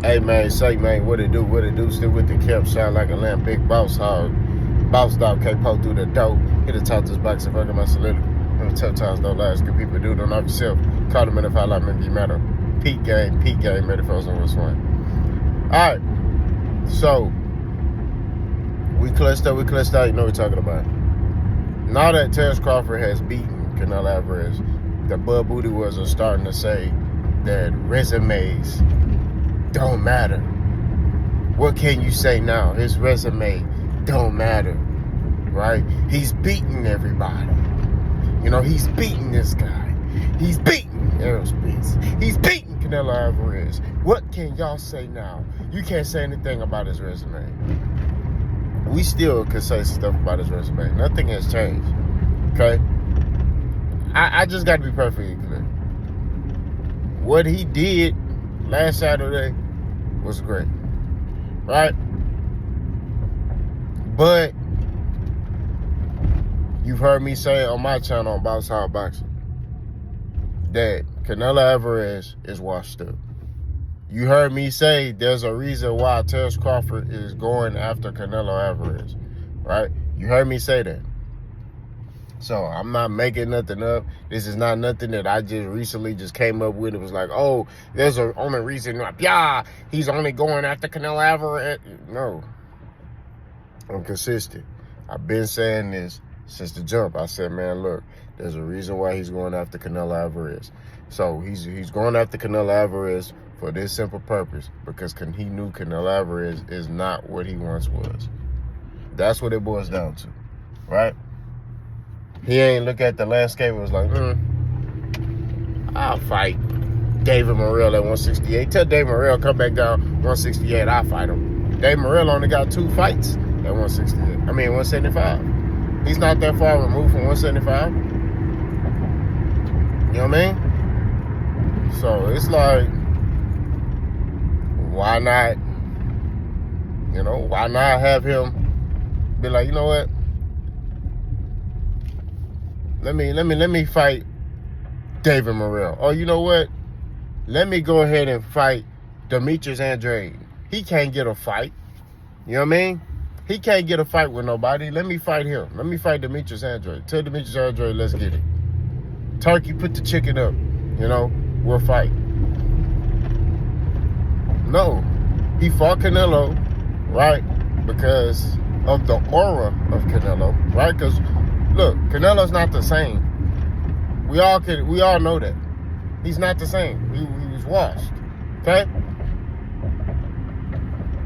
Hey man, say man, what it do? Still with the cap, shine like a lamb, big boss hog. Boss dog can't pull through the door. Hit the top this box and fucking my solidity. And the tough times don't last. Good people do, don't knock yourself. Call them in if I like me be matter. Peak game, ready for us on this one. Alright. So we clutched up, you know what we're talking about. Now that Terrence Crawford has beaten Canelo Alvarez, the Bud Booty was starting to say that resumes don't matter. What can you say now? His resume don't matter, right? He's beating everybody. You know, he's beating this guy. He's beating Aerospace. He's beating Canelo Alvarez. What can y'all say now? You can't say anything about his resume. We still can say stuff about his resume. Nothing has changed, okay? I just got to be perfectly clear. What he did last Saturday was great, right? But you've heard me say on my channel on Boss Hard Boxing that Canelo Alvarez is washed up. You heard me say there's a reason why Terrence Crawford is going after Canelo Alvarez, right? You heard me say that. So I'm not making nothing up. This is not nothing that I just recently just came up with. It was like, oh, there's a only reason. Yeah, he's only going after Canelo Alvarez. No, I'm consistent. I've been saying this since the jump. I said, man, look, there's a reason why he's going after Canelo Alvarez. So he's going after Canelo Alvarez for this simple purpose, because he knew Canelo Alvarez is not what he once was. That's what it boils down to, right? He ain't look at the landscape and was like, I'll fight David Morrell at 168. Tell David Morrell come back down 168, I'll fight him. David Morrell only got 2 fights at 175. He's not that far removed from 175. You know what I mean? So it's like, why not, why not have him be like, you know what? Let me fight David Morrell. Oh, you know what? Let me go ahead and fight Demetrius Andrade. He can't get a fight. You know what I mean? He can't get a fight with nobody. Let me fight him. Let me fight Demetrius Andrade. Tell Demetrius Andrade, let's get it. Turkey, put the chicken up. We'll fight. No. He fought Canelo, right? Because of the aura of Canelo, right? Because look, Canelo's not the same. We all know that. He's not the same. He was washed. Okay?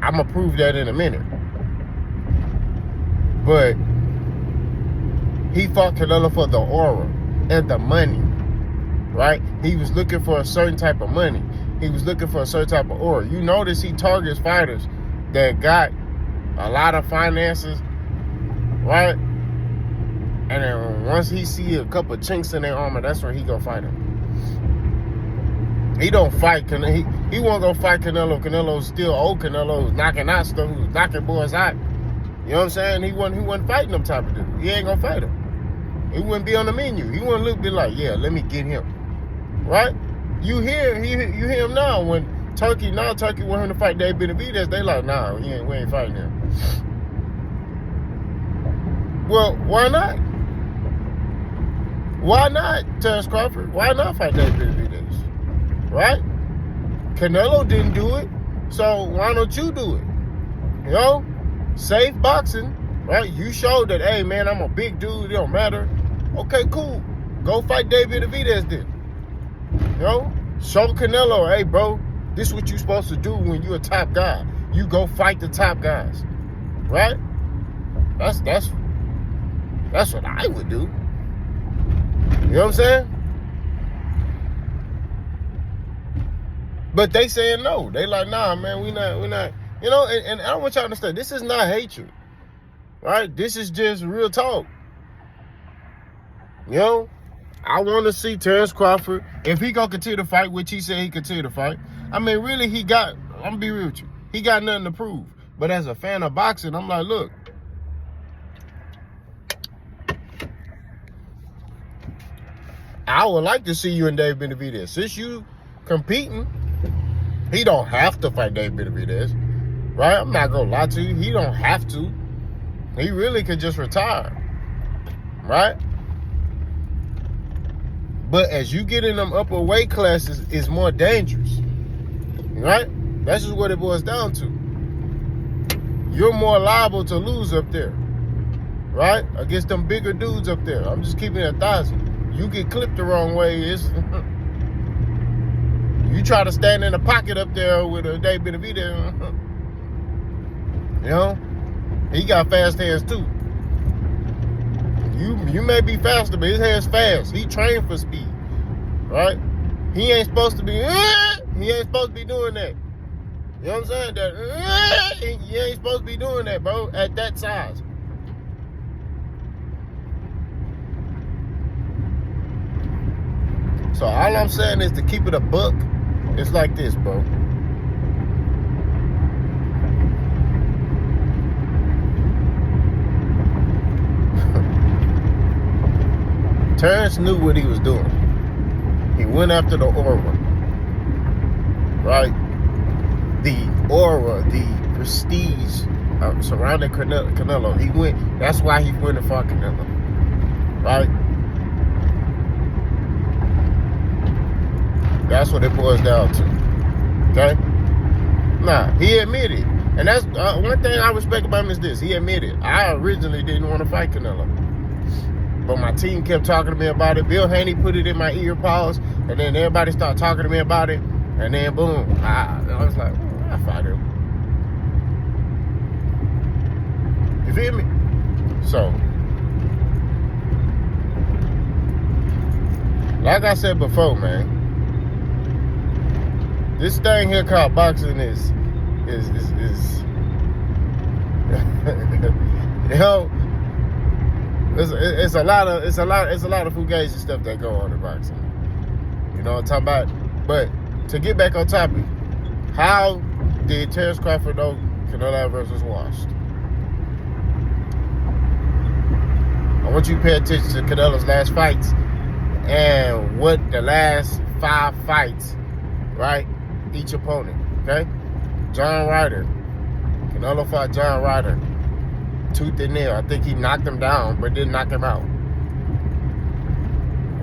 I'm going to prove that in a minute. But he fought Canelo for the aura and the money. Right? He was looking for a certain type of money. He was looking for a certain type of aura. You notice he targets fighters that got a lot of finances, right? And then once he see a couple of chinks in their armor, that's when he gonna fight him. He don't fight Canelo. He won't go fight Canelo. Canelo's still old. Canelo's knocking out stuff. Who's knocking boys out. You know what I'm saying? He wasn't fighting them type of dude. He ain't gonna fight him. He wouldn't be on the menu. He wouldn't be like, yeah, let me get him. Right? You hear him now when Turkey want him to fight David Benavidez. They like, nah, we ain't fighting him. Well, why not? Why not, Terrence Crawford? Why not fight David Benavidez? Right? Canelo didn't do it, so why don't you do it? Safe boxing, right? You showed that, hey, man, I'm a big dude. It don't matter. Okay, cool. Go fight David Benavidez then. Show Canelo, hey, bro, this is what you're supposed to do when you're a top guy. You go fight the top guys, right? That's what I would do. You know what I'm saying? But they saying no. They like, nah, man, we not. And I want y'all to understand, this is not hatred, right? This is just real talk. I want to see Terrence Crawford, if he gonna continue to fight, which he said he continue to fight. I mean, really, I'm gonna be real with you. He got nothing to prove. But as a fan of boxing, I'm like, look, I would like to see you and Dave Benavidez. Since you competing, He don't have to fight David Benavidez, right? I'm not gonna lie to you. He don't have to. He really could just retire, right? But as you get in them upper weight classes, it's more dangerous, right? That's just what it boils down to. You're more liable to lose up there, right? Against them bigger dudes up there. I'm just keeping it 1,000. You get clipped the wrong way, you try to stand in the pocket up there with a David Benavidez, you know, he got fast hands too. You may be faster, but his hands fast. He trained for speed, right? He ain't supposed to be doing that. You know what I'm saying? He ain't supposed to be doing that, bro, at that size. So all I'm saying is to keep it a buck. It's like this, bro. Terrence knew what he was doing. He went after the aura, right? The aura, the prestige surrounding Canelo. That's why he went to fight Canelo, right? That's what it boils down to, okay? Nah, he admitted. And that's one thing I respect about him is this. He admitted, I originally didn't want to fight Canelo. But my team kept talking to me about it. Bill Haney put it in my ear paws, and then everybody started talking to me about it, and then boom, I was like, I'll fight him. You feel me? So, like I said before, man, this thing here called boxing is you know, it's a lot of fugazi stuff that go on in boxing. You know what I'm talking about? But to get back on topic, how did Terrence Crawford know Canelo Alvarez was washed? I want you to pay attention to Canelo's last fights and what the last 5 fights, right? Each opponent, okay? John Ryder. Canelo fought John Ryder. Tooth and nail. I think he knocked him down, but didn't knock him out.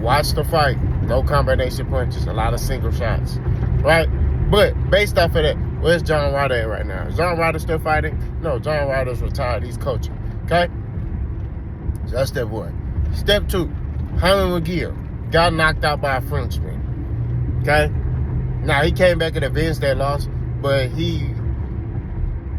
Watch the fight. No combination punches. A lot of single shots. Right? But based off of that, where's John Ryder at right now? Is John Ryder still fighting? No, John Ryder's retired. He's coaching. Okay? So that's step 1. Step 2. Hyman McGill got knocked out by a Frenchman. Okay? Now, he came back and avenged that loss, but he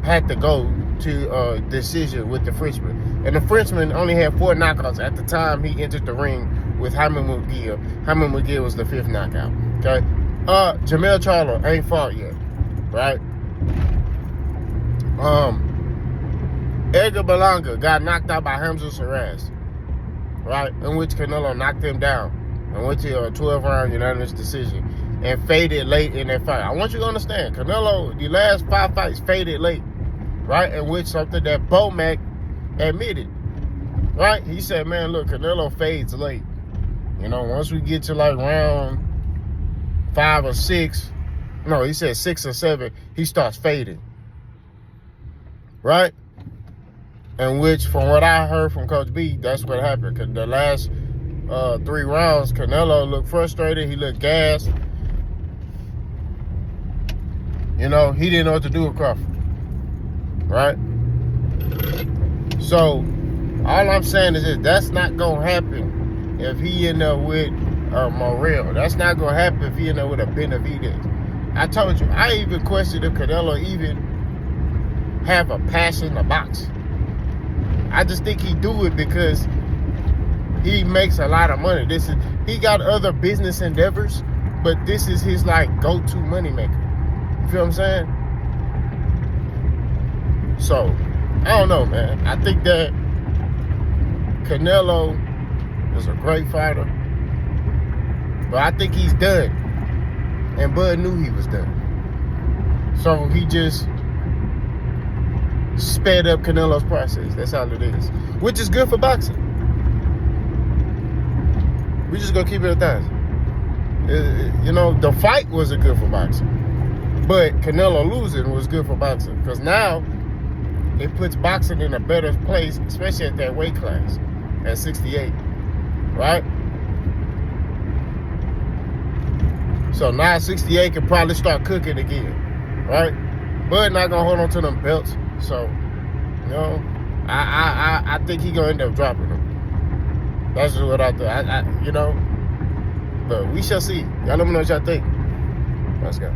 had to go to a decision with the Frenchman. And the Frenchman only had 4 knockouts at the time he entered the ring with Hyman McGill. Hyman McGill was the 5th knockout. Okay? Jamel Charlo ain't fought yet. Right? Edgar Berlanga got knocked out by Hamza Shiraz. Right? In which Canelo knocked him down and went to a 12-round unanimous decision and faded late in that fight. I want you to understand, Canelo, the last 5 fights faded late. Right? In which something that Bomac admitted. Right? He said, man, look, Canelo fades late. You know, once we get to like round 5 or 6, no, he said 6 or 7, he starts fading. Right? In which, from what I heard from Coach B, that's what happened. Cause the last 3 rounds, Canelo looked frustrated. He looked gassed. You know, he didn't know what to do with Crawford. Right? So, all I'm saying is this. That's not going to happen if he end up with Morrell. That's not going to happen if he end up with a Benavidez. I told you, I even questioned if Canelo even have a passion to box. I just think he do it because he makes a lot of money. He got other business endeavors, but this is his like go-to money maker. You feel what I'm saying? So, I don't know, man. I think that Canelo is a great fighter, but I think he's done. And Bud knew he was done. So he just sped up Canelo's process. That's all it is. Which is good for boxing. We just gonna keep it 1,000. You know, the fight wasn't good for boxing. But Canelo losing was good for boxing because now it puts boxing in a better place, especially at that weight class at 68, right? So now 68 can probably start cooking again, right? Bud not gonna hold on to them belts, so you know, I think he gonna end up dropping them. That's just what I think. You know, but we shall see. Y'all let me know what y'all think. Let's go.